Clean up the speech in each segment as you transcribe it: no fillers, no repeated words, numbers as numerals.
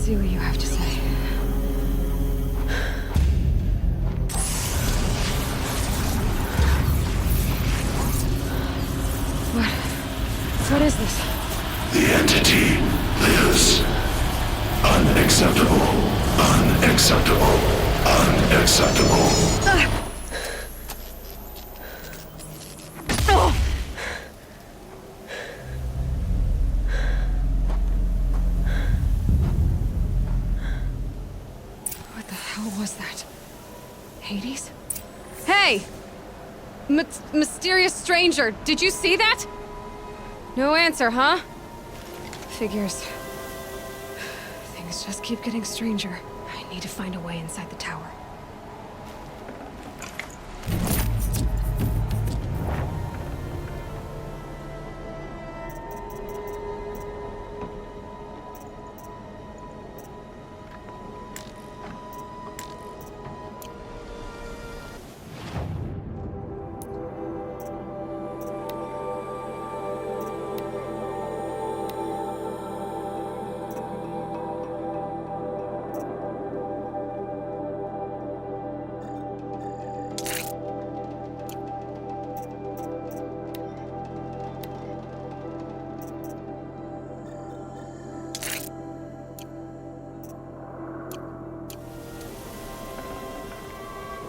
see what you have to say. What is this? The entity lives. Unacceptable. Unacceptable. Unacceptable. What the hell was that? Hades? Hey! Mysterious stranger, did you see that? No answer, huh? Figures. Things just keep getting stranger. I need to find a way inside the tower.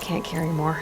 Can't carry more.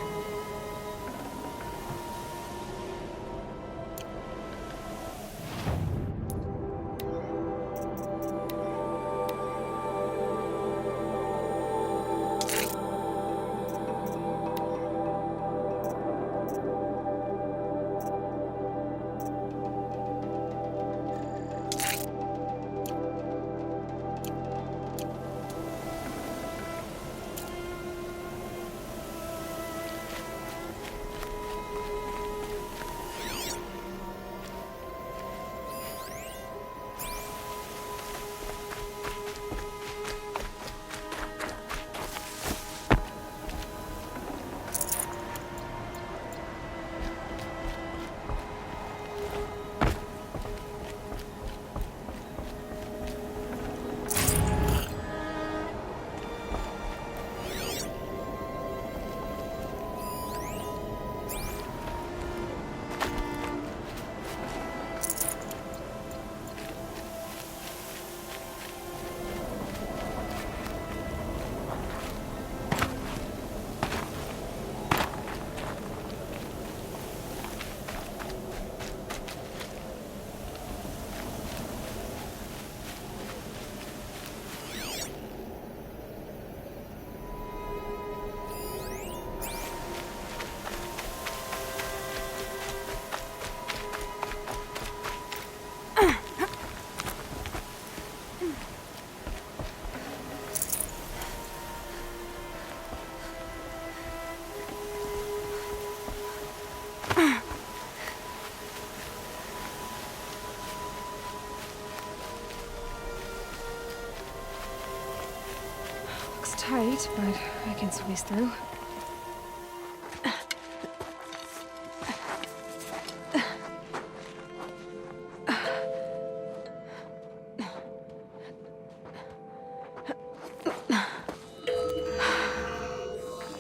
Tight, but I can squeeze through.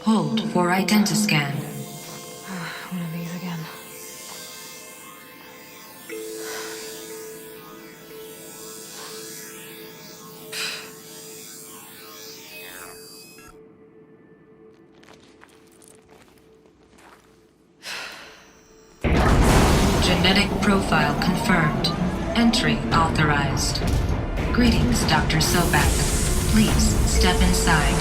Hold for identiscan. One of these again. Genetic profile confirmed. Entry authorized. Greetings, Dr. Sobek. Please step inside.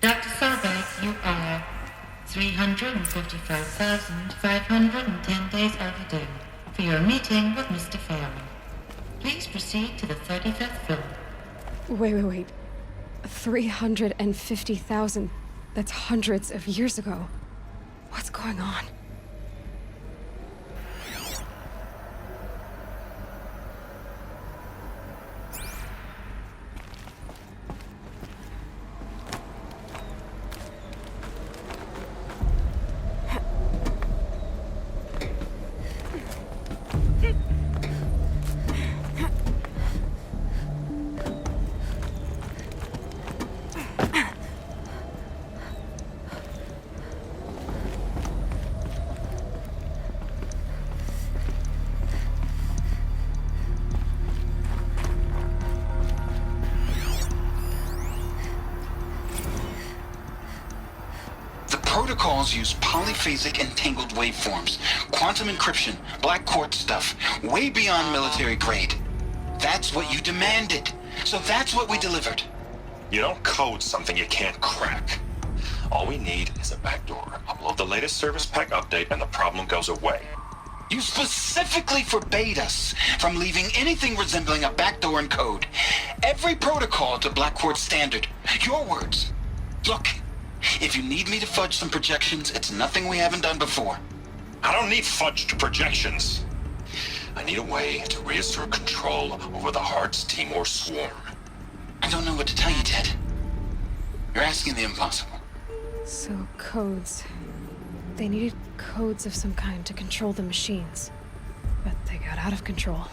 Dr. Sobek, you are 355,510 days overdue for your meeting with Mr. Fairman. Please proceed to the 35th floor. Wait. 350,000. That's hundreds of years ago. What's going on? Protocols use polyphasic entangled waveforms, quantum encryption, black quartz stuff, way beyond military grade. That's what you demanded, so that's what we delivered. You don't code something you can't crack. All we need is a backdoor. Upload the latest service pack update and the problem goes away. You specifically forbade us from leaving anything resembling a backdoor in code. Every protocol to black quartz standard. Your words. Look. If you need me to fudge some projections, it's nothing we haven't done before. I don't need fudged projections. I need a way to reassert control over the Hearts Timor swarm. I don't know what to tell you, Ted. You're asking the impossible. So, codes. They needed codes of some kind to control the machines. But they got out of control.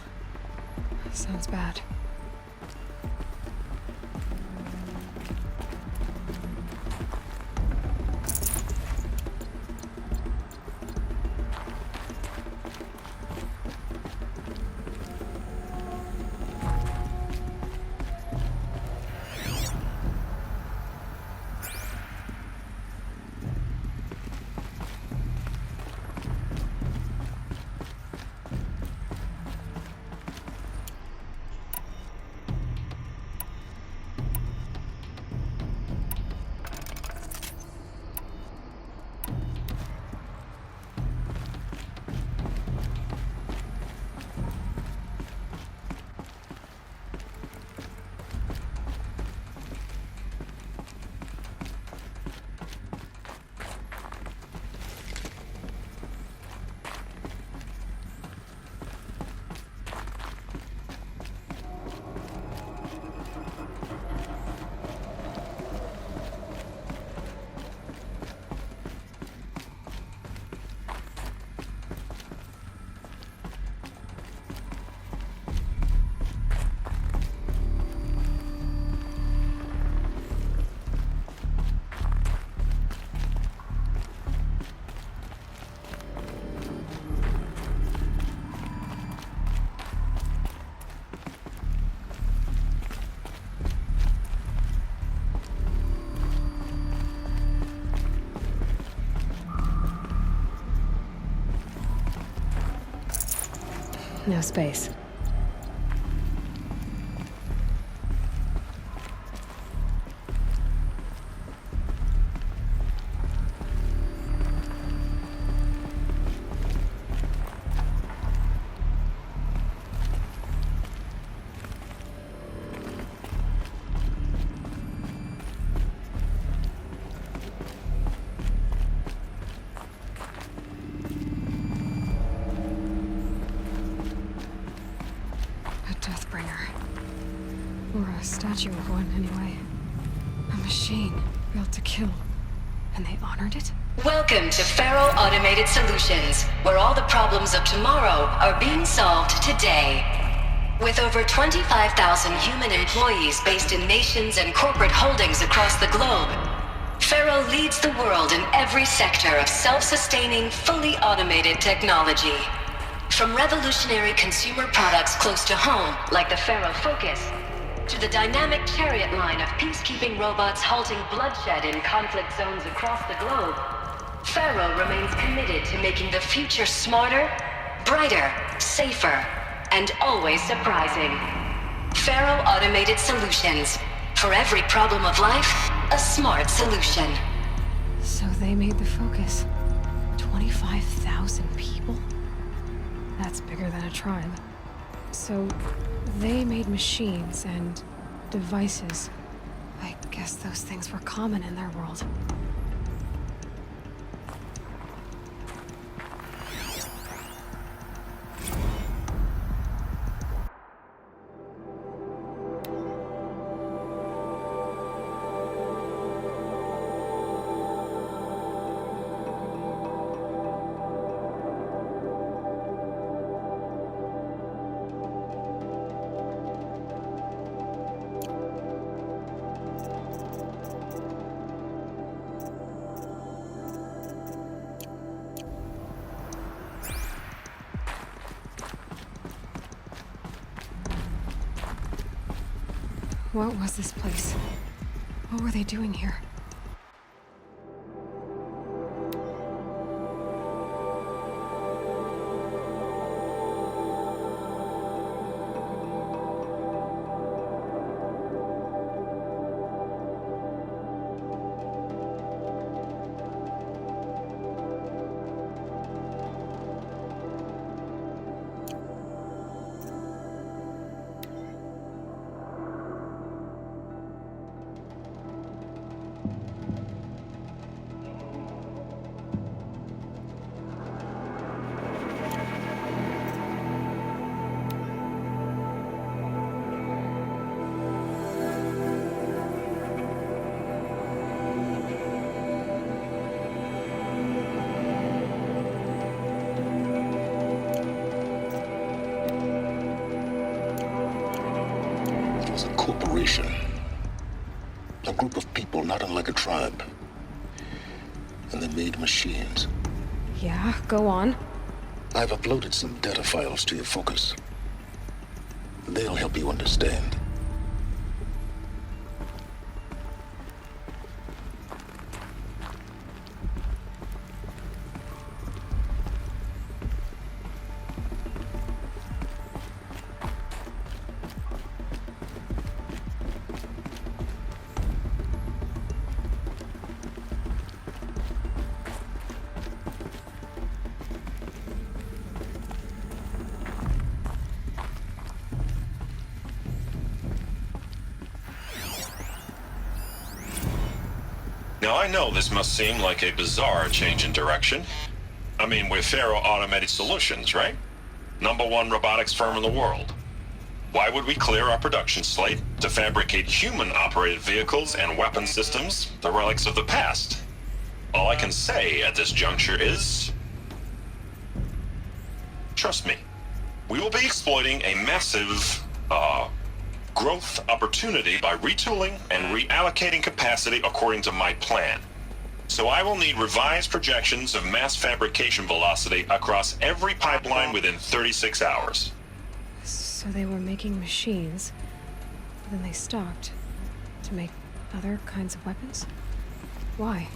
Sounds bad. No space. Statue of one, anyway. A machine built to kill. And they honored it? Welcome to Faro Automated Solutions, where all the problems of tomorrow are being solved today. With over 25,000 human employees based in nations and corporate holdings across the globe, Faro leads the world in every sector of self-sustaining, fully automated technology. From revolutionary consumer products close to home, like the Faro Focus, to the dynamic chariot line of peacekeeping robots halting bloodshed in conflict zones across the globe, Faro remains committed to making the future smarter, brighter, safer, and always surprising. Faro Automated Solutions. For every problem of life, a smart solution. So they made the Focus. 25,000 people? That's bigger than a tribe. So they made machines, and devices. I guess those things were common in their world. What was this place? What were they doing here? A group of people not unlike a tribe. And they made machines. Yeah, go on. I've uploaded some data files to your focus. They'll help you understand. Now, I know this must seem like a bizarre change in direction. I mean, we're Faro Automated Solutions, right? #1 robotics firm in the world. Why would we clear our production slate to fabricate human-operated vehicles and weapon systems, the relics of the past? All I can say at this juncture is... trust me, we will be exploiting a massive, growth opportunity by retooling and reallocating capacity according to my plan. So I will need revised projections of mass fabrication velocity across every pipeline within 36 hours. So they were making machines, but then they stopped to make other kinds of weapons? Why?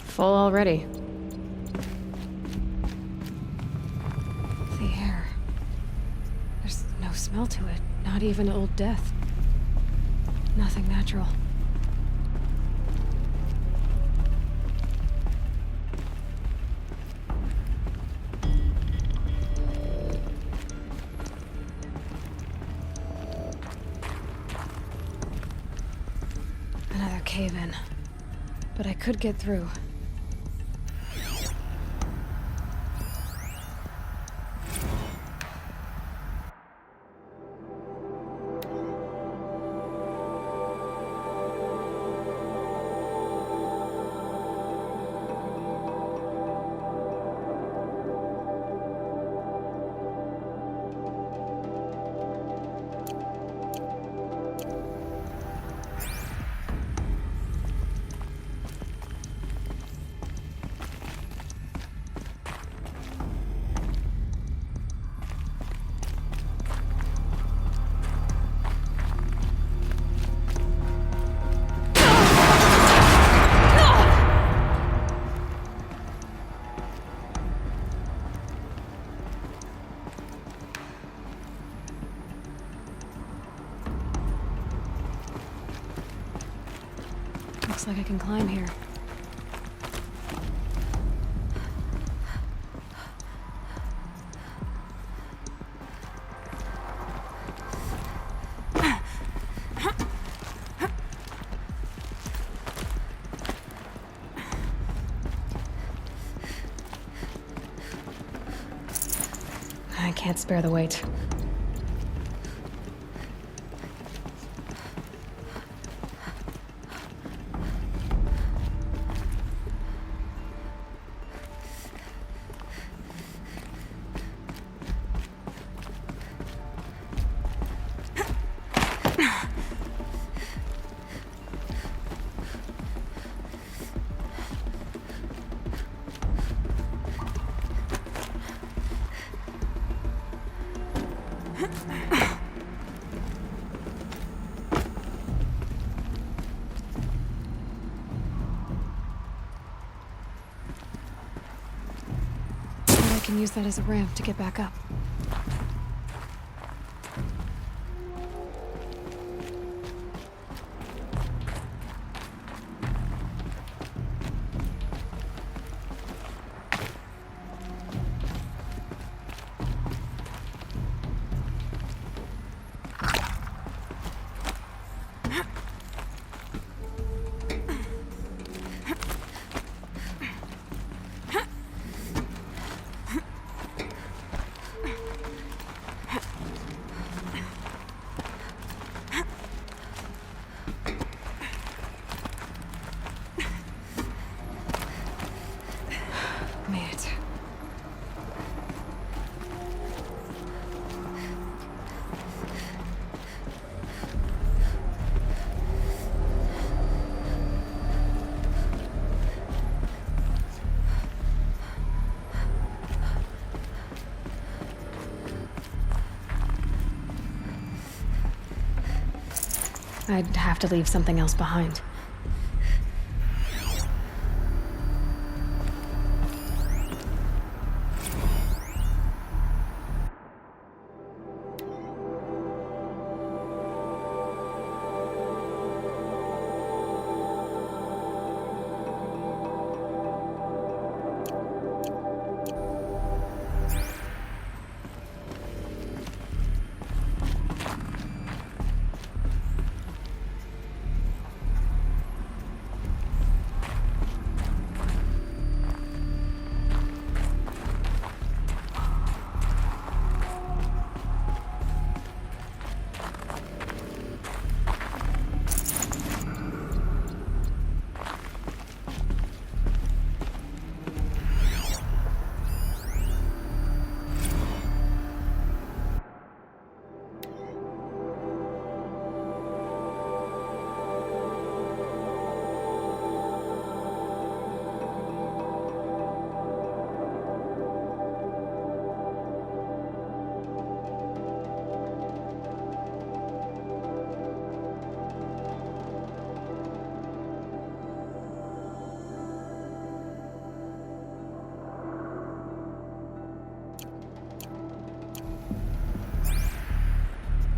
Full already. The air. There's no smell to it. Not even old death. Nothing natural. Another cave-in. But I could get through. Looks like I can climb here. I can't spare the weight. I can use that as a ramp to get back up. I'd have to leave something else behind.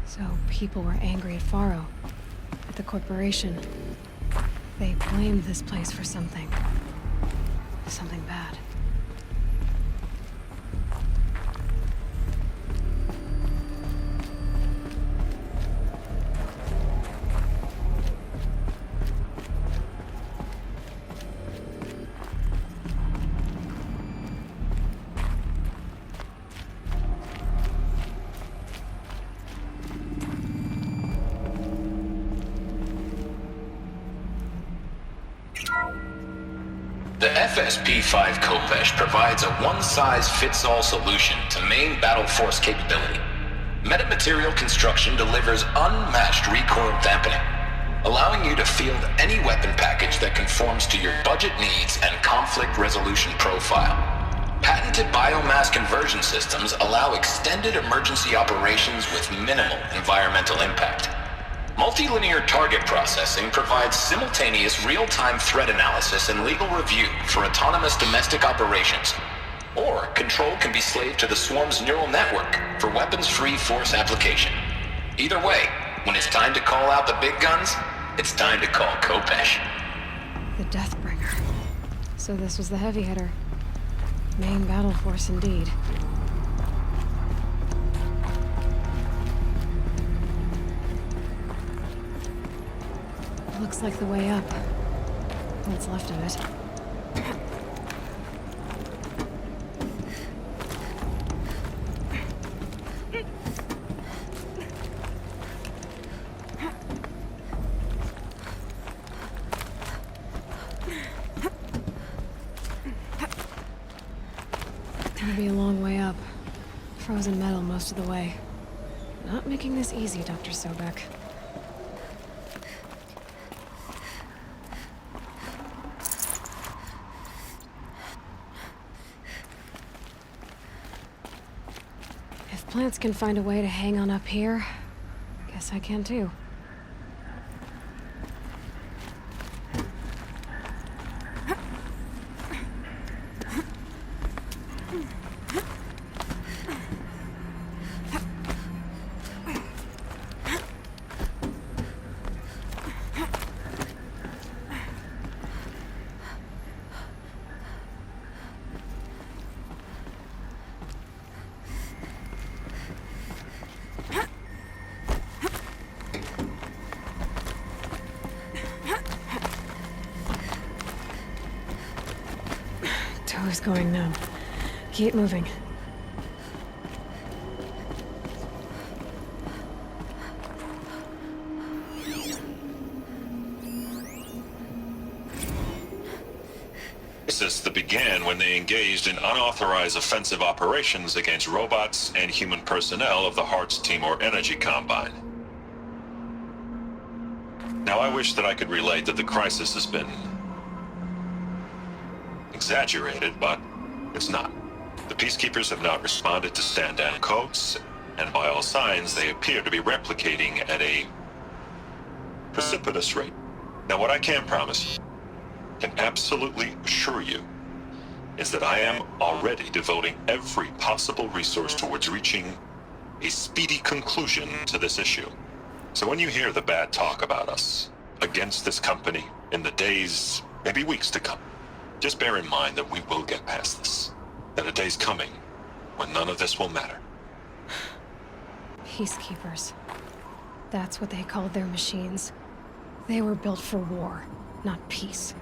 So people were angry at Faro, at the corporation. They blamed this place for something. Something bad. The FSP-5 Kopesh provides a one-size-fits-all solution to main battle force capability. Metamaterial construction delivers unmatched recoil dampening, allowing you to field any weapon package that conforms to your budget needs and conflict resolution profile. Patented biomass conversion systems allow extended emergency operations with minimal environmental impact. Multilinear target processing provides simultaneous real-time threat analysis and legal review for autonomous domestic operations. Or control can be slaved to the swarm's neural network for weapons-free force application. Either way, when it's time to call out the big guns, it's time to call Kopesh. The Deathbringer. So this was the heavy hitter. Main battle force indeed. Looks like the way up. What's left of it. Gonna be a long way up. Frozen metal most of the way. Not making this easy, Dr. Sobek. If plants can find a way to hang on up here, guess I can too. Toe's going numb. Keep moving. That began when they engaged in unauthorized offensive operations against robots and human personnel of the Hearts Timor Energy Combine. Now, I wish that I could relate that the crisis has been exaggerated, but it's not. The peacekeepers have not responded to stand-down codes, and by all signs, they appear to be replicating at a precipitous rate. Now, what I can promise, can absolutely assure you, is that I am already devoting every possible resource towards reaching a speedy conclusion to this issue. So when you hear the bad talk about us against this company in the days, maybe weeks to come, just bear in mind that we will get past this. That a day's coming when none of this will matter. Peacekeepers. That's what they called their machines. They were built for war, not peace.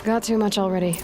got too much already.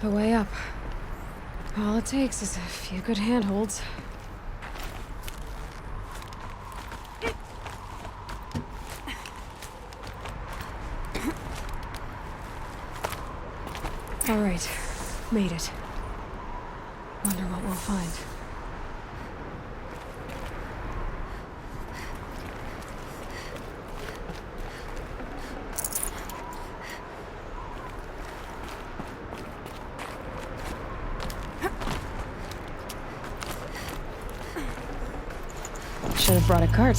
A way up. All it takes is a few good handholds. All right, made it. Wonder what we'll find. Should have brought a cart.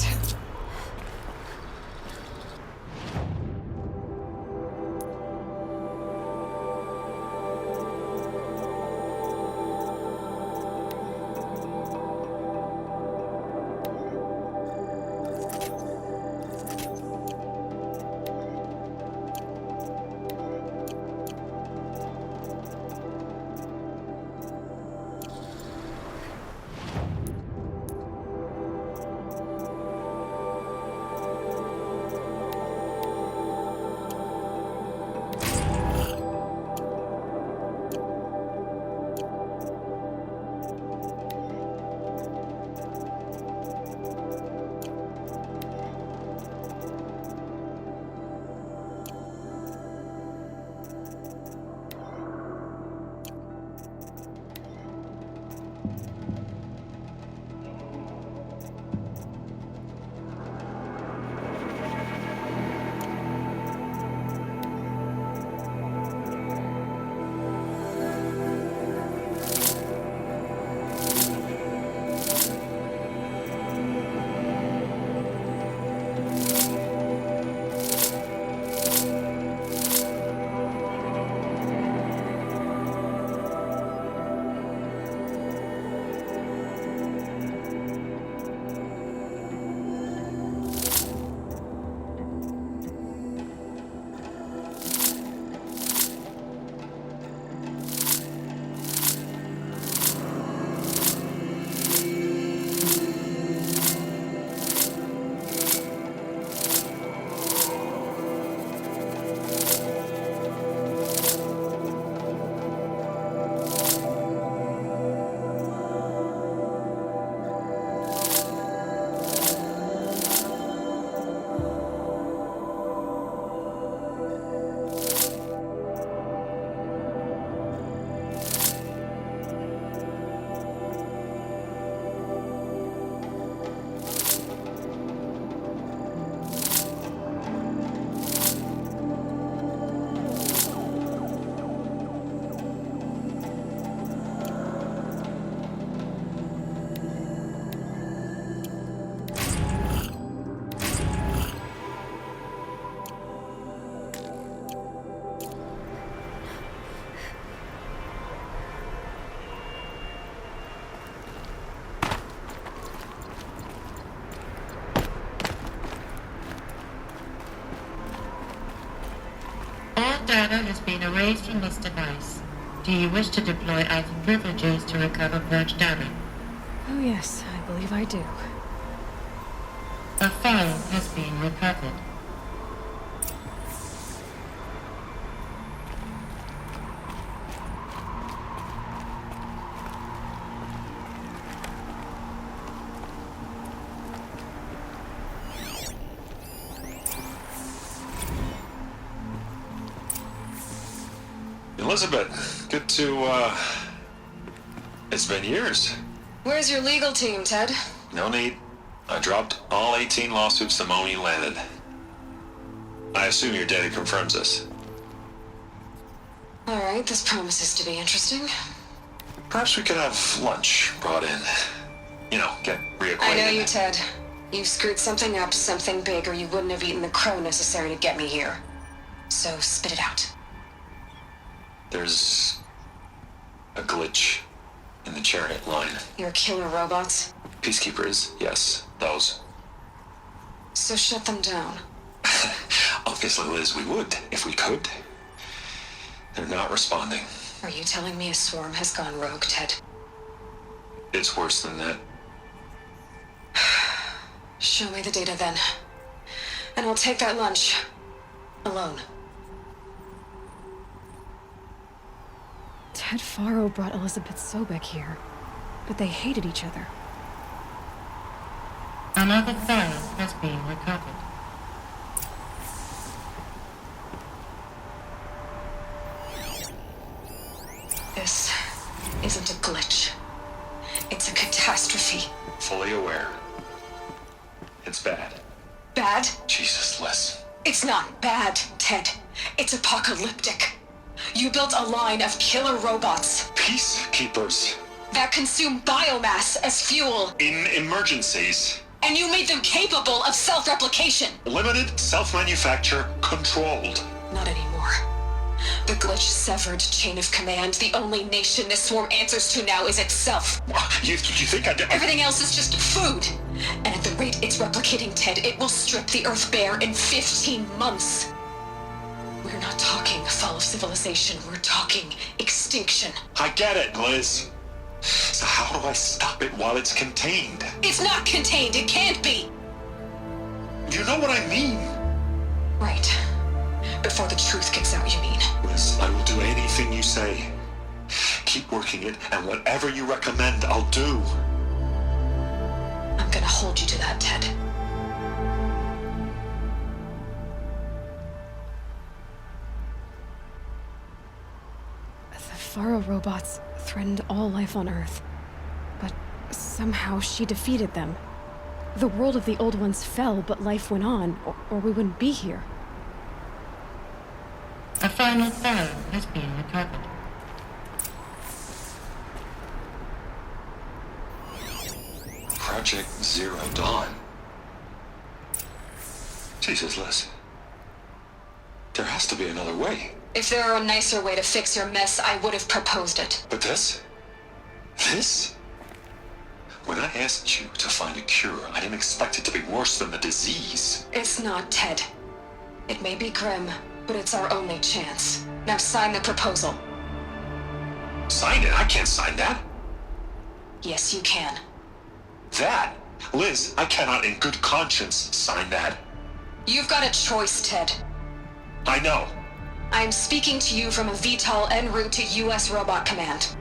Data has been erased from this device. Do you wish to deploy item privileges to recover purged data? Oh yes, I believe I do. A file has been recovered. Elizabeth, good to, it's been years. Where's your legal team, Ted? No need. I dropped all 18 lawsuits the moment you landed. I assume your data confirms this. All right, this promises to be interesting. Perhaps we could have lunch brought in. You know, get reacquainted. I know you, Ted. You screwed something up, something big, or you wouldn't have eaten the crow necessary to get me here. So spit it out. There's a glitch in the chariot line. Your killer robots? Peacekeepers, yes, those. So shut them down. Obviously, Liz, we would, if we could. They're not responding. Are you telling me a swarm has gone rogue, Ted? It's worse than that. Show me the data then. And I'll take that lunch. Alone. Ted Faro brought Elizabeth Sobek here, but they hated each other. Another file has been recovered. This isn't a glitch. It's a catastrophe. Fully aware. It's bad. Bad? Jesus, Liz. It's not bad, Ted. It's apocalyptic. You built a line of killer robots Peacekeepers. that consume biomass as fuel, In emergencies. and you made them capable of self-replication. Limited, self-manufacture, controlled. Not anymore. The glitch severed chain of command. The only nation this swarm answers to now is itself. You think I did? Everything else is just food. And at the rate it's replicating, Ted, it will strip the Earth bare in 15 months. We're not talking fall of civilization. We're talking extinction. I get it, Liz. So how do I stop it while it's contained? It's not contained. It can't be. You know what I mean. Right. Before the truth gets out, you mean? Liz, I will do anything you say. Keep working it, and whatever you recommend, I'll do. I'm gonna hold you to that, Ted. The Faro robots threatened all life on Earth, but somehow she defeated them. The world of the old ones fell, but life went on, or we wouldn't be here. A final file has been recovered. Project Zero Dawn. Jesus, Liz. There has to be another way. If there were a nicer way to fix your mess, I would have proposed it. But this? This? When I asked you to find a cure, I didn't expect it to be worse than the disease. It's not, Ted. It may be grim, but it's our only chance. Now sign the proposal. Sign it? I can't sign that. Yes, you can. That? Liz, I cannot in good conscience sign that. You've got a choice, Ted. I know. I'm speaking to you from a VTOL en route to U.S. Robot Command.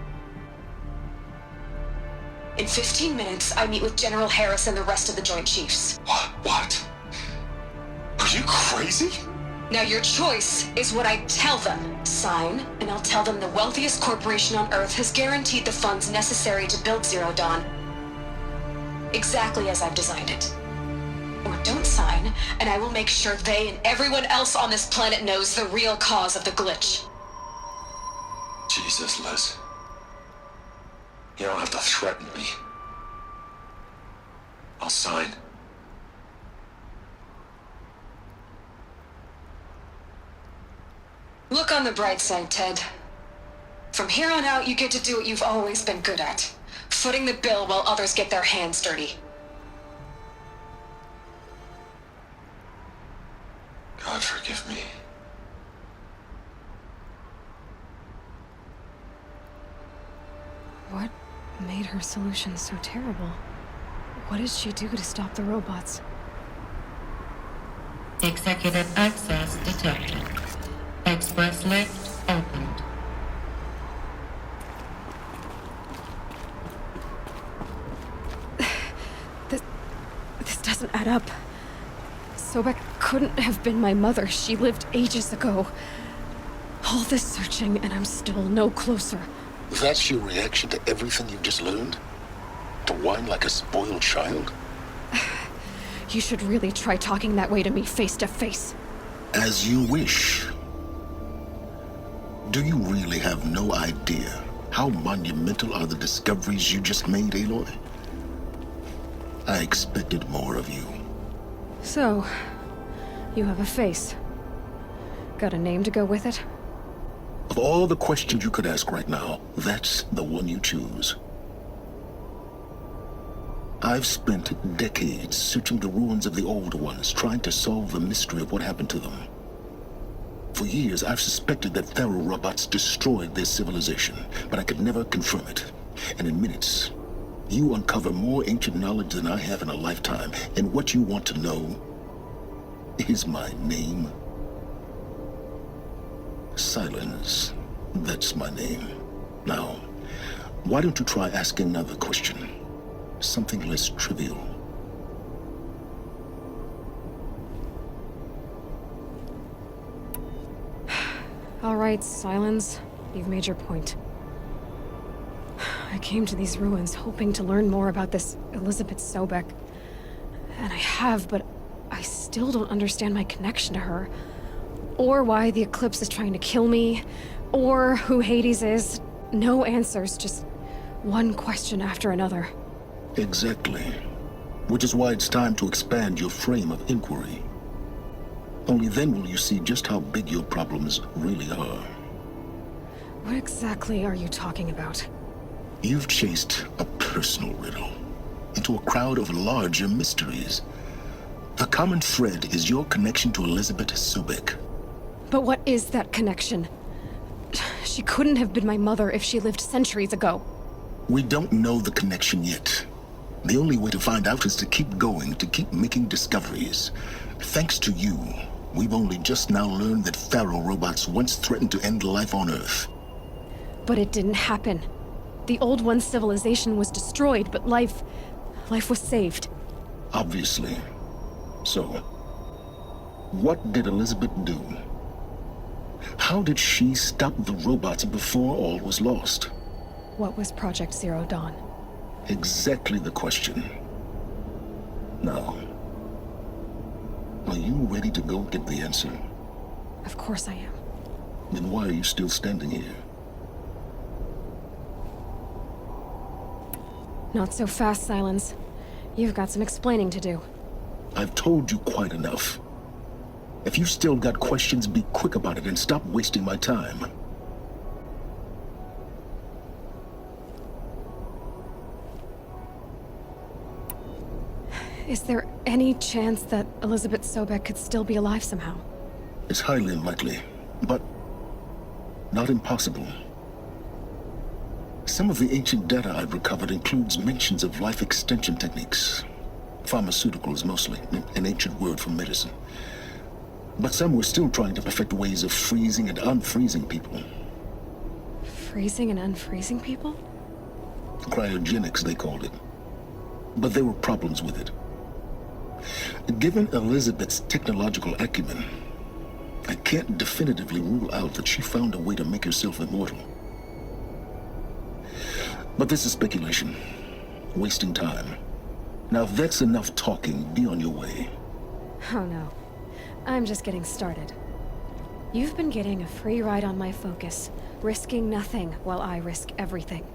In 15 minutes, I meet with General Harris and the rest of the Joint Chiefs. What? Are you crazy? Now your choice is what I tell them. Sign, and I'll tell them the wealthiest corporation on Earth has guaranteed the funds necessary to build Zero Dawn. Exactly as I've designed it. Or don't sign, and I will make sure they and everyone else on this planet knows the real cause of the glitch. Jesus, Liz. You don't have to threaten me. I'll sign. Look on the bright side, Ted. From here on out, you get to do what you've always been good at. Footing the bill while others get their hands dirty. God forgive me. What made her solution so terrible? What did she do to stop the robots? Executive access detected. Express lift opened. This doesn't add up. Sobek couldn't have been my mother. She lived ages ago. All this searching, and I'm still no closer. That's your reaction to everything you've just learned? To whine like a spoiled child? You should really try talking that way to me face to face. As you wish. Do you really have no idea how monumental are the discoveries you just made, Aloy? I expected more of you. So, you have a face. Got a name to go with it? Of all the questions you could ask right now, that's the one you choose. I've spent decades searching the ruins of the old ones, trying to solve the mystery of what happened to them. For years, I've suspected that Pharaoh robots destroyed their civilization, but I could never confirm it. And in minutes, you uncover more ancient knowledge than I have in a lifetime, and what you want to know is my name. Silence. That's my name. Now, why don't you try asking another question? Something less trivial. All right, Silence. You've made your point. I came to these ruins hoping to learn more about this Elizabeth Sobek. And I have, but I still don't understand my connection to her. Or why the Eclipse is trying to kill me. Or who Hades is. No answers, just one question after another. Exactly. Which is why it's time to expand your frame of inquiry. Only then will you see just how big your problems really are. What exactly are you talking about? You've chased a personal riddle into a crowd of larger mysteries. The common thread is your connection to Elizabeth Sobek. But what is that connection? She couldn't have been my mother if she lived centuries ago. We don't know the connection yet. The only way to find out is to keep going, to keep making discoveries. Thanks to you, we've only just now learned that Pharaoh robots once threatened to end life on Earth. But it didn't happen. The Old One's civilization was destroyed, but life was saved. Obviously. So, what did Elizabeth do? How did she stop the robots before all was lost? What was Project Zero Dawn? Exactly the question. Now, are you ready to go get the answer? Of course I am. Then why are you still standing here? Not so fast, Silence. You've got some explaining to do. I've told you quite enough. If you've still got questions, be quick about it and stop wasting my time. Is there any chance that Elizabeth Sobek could still be alive somehow? It's highly unlikely, but not impossible. Some of the ancient data I've recovered includes mentions of life extension techniques. Pharmaceuticals mostly, an ancient word for medicine. But some were still trying to perfect ways of freezing and unfreezing people. Freezing and unfreezing people? Cryogenics, they called it. But there were problems with it. Given Elizabeth's technological acumen, I can't definitively rule out that she found a way to make herself immortal. But this is speculation. Wasting time. Now, if that's enough talking, be on your way. Oh no. I'm just getting started. You've been getting a free ride on my focus, risking nothing while I risk everything.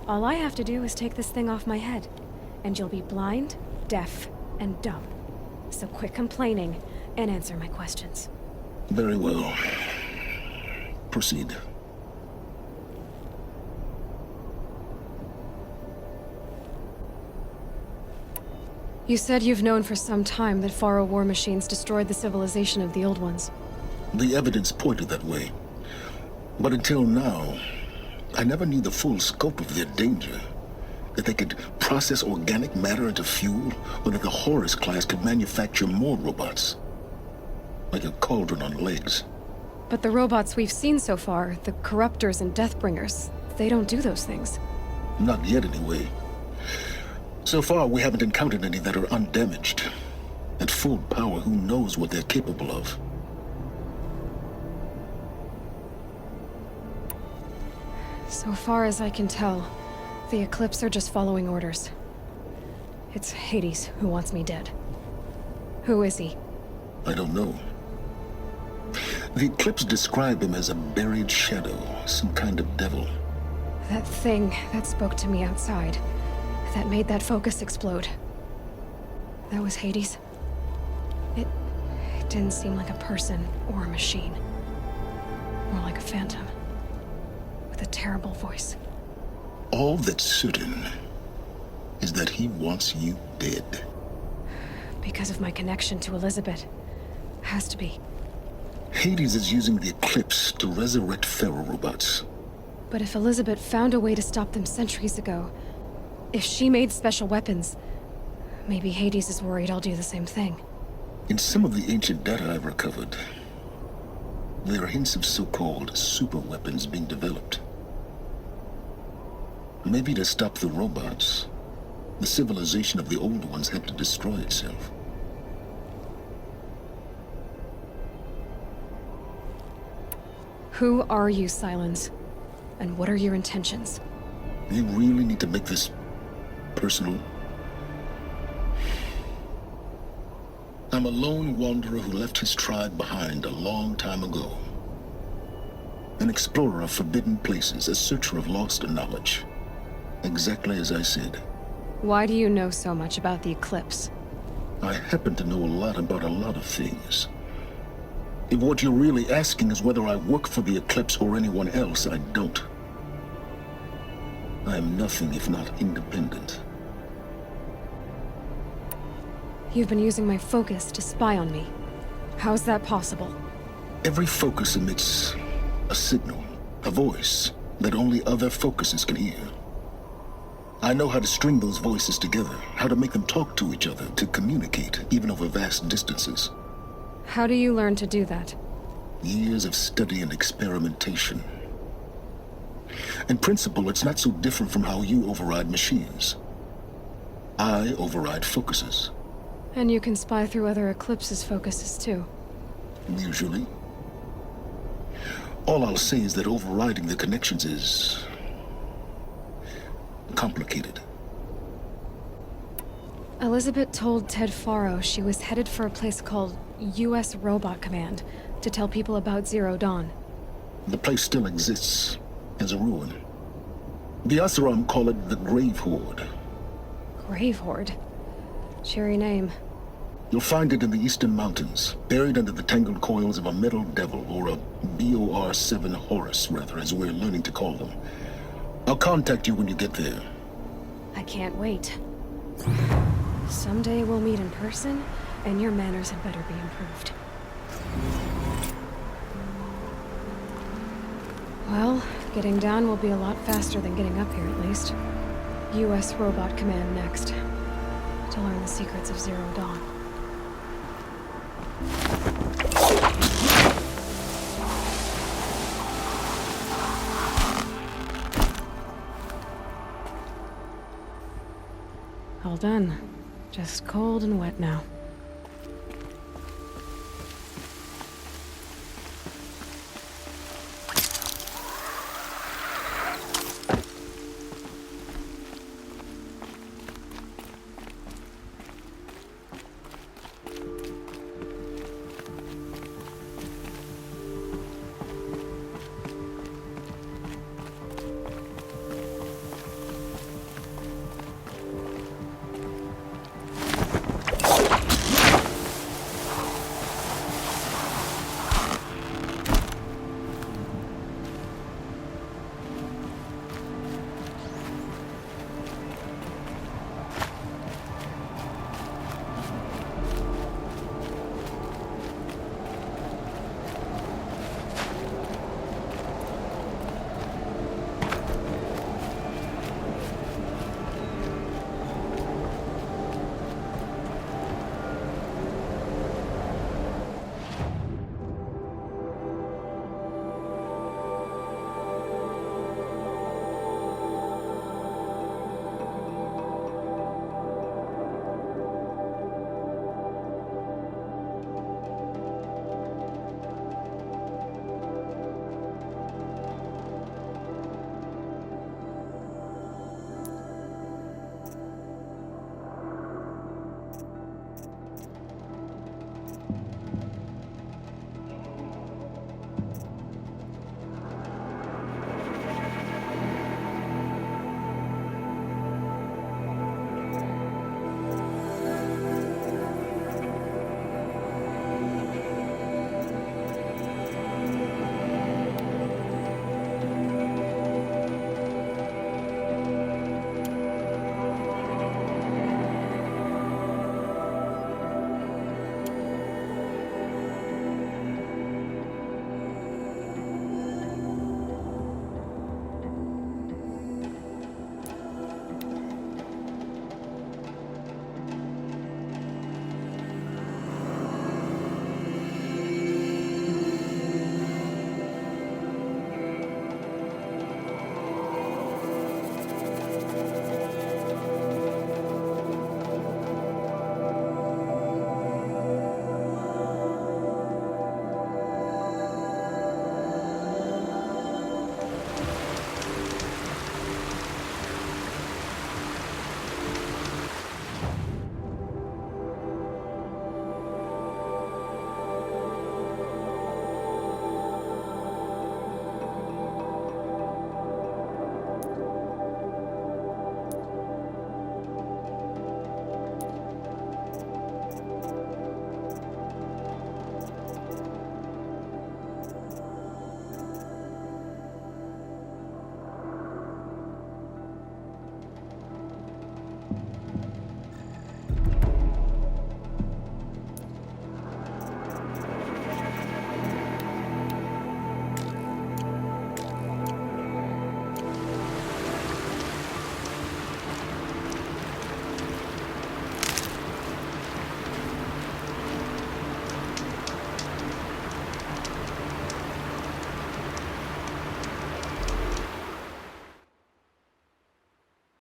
All I have to do is take this thing off my head, and you'll be blind, deaf, and dumb. So quit complaining and answer my questions. Very well. Proceed. You said you've known for some time that Pharaoh war machines destroyed the civilization of the Old Ones. The evidence pointed that way. But until now, I never knew the full scope of their danger. That they could process organic matter into fuel, or that the Horus class could manufacture more robots. Like a cauldron on legs. But the robots we've seen so far, the Corruptors and Deathbringers, they don't do those things. Not yet, anyway. So far, we haven't encountered any that are undamaged. At full power, who knows what they're capable of? So far as I can tell, the Eclipse are just following orders. It's Hades who wants me dead. Who is he? I don't know. The Eclipse describe him as a buried shadow, some kind of devil. That thing that spoke to me outside, that made that focus explode. That was Hades? It didn't seem like a person or a machine. More like a phantom. With a terrible voice. All that's certain is that he wants you dead. Because of my connection to Elizabeth. Has to be. Hades is using the Eclipse to resurrect feral robots. But if Elizabeth found a way to stop them centuries ago, if she made special weapons, maybe Hades is worried I'll do the same thing. In some of the ancient data I've recovered, there are hints of so-called super weapons being developed. Maybe to stop the robots, the civilization of the old ones had to destroy itself. Who are you, Silence? And what are your intentions? You really need to make this personal? I'm a lone wanderer who left his tribe behind a long time ago. An explorer of forbidden places, a searcher of lost knowledge. Exactly as I said. Why do you know so much about the Eclipse? I happen to know a lot about a lot of things. If what you're really asking is whether I work for the Eclipse or anyone else, I don't. I am nothing if not independent. You've been using my focus to spy on me. How's that possible? Every focus emits a signal, a voice, that only other focuses can hear. I know how to string those voices together, how to make them talk to each other, to communicate, even over vast distances. How do you learn to do that? Years of study and experimentation. In principle, it's not so different from how you override machines. I override focuses. And you can spy through other Eclipse's focuses too. Usually. All I'll say is that overriding the connections is complicated. Elizabeth told Ted Faro she was headed for a place called U.S. Robot Command to tell people about Zero Dawn. The place still exists as a ruin. The Asaram call it the Grave Horde. Grave Horde? Cheery name. You'll find it in the Eastern Mountains, buried under the tangled coils of a metal devil, or a BOR-7 Horus, rather, as we're learning to call them. I'll contact you when you get there. I can't wait. Someday we'll meet in person, and your manners had better be improved. Well, getting down will be a lot faster than getting up here, at least. U.S. Robot Command next. To learn the secrets of Zero Dawn. All done. Just cold and wet now.